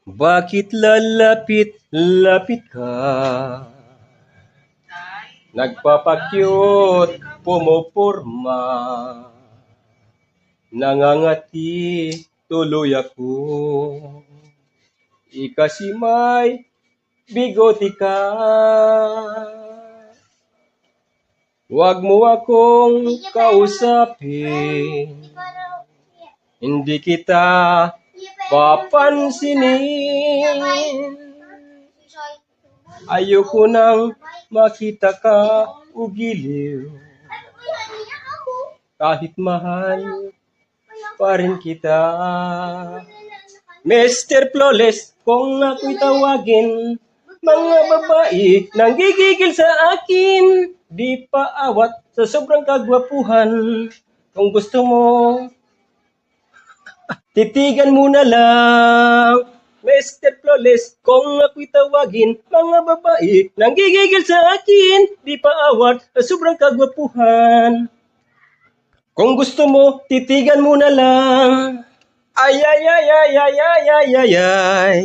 Bakit lalapit-lapit ka? Nagpapakyut, pumupurma. Nangangati, tuloy ako. Ikasi may bigote ka. Huwag mo akong kausapin. Hindi kita papansinin. Ayoko nang makita ka ugiliw. Kahit mahal pa rin kita. Mr. Flawless, kung ako'y tawagin, mga babae nang gigigil sa akin. Di pa awat sa sobrang kagwapuhan. Kung gusto mo, titigan mo na lang. Mr. Flawless, kung ako'y tawagin, mga babae nang gigigil sa akin. Di pa awat sa sobrang kagwapuhan. Kung gusto mo, titigan mo na lang. Ay, ay, ay, ay, ay, ay, ay, ay, ay.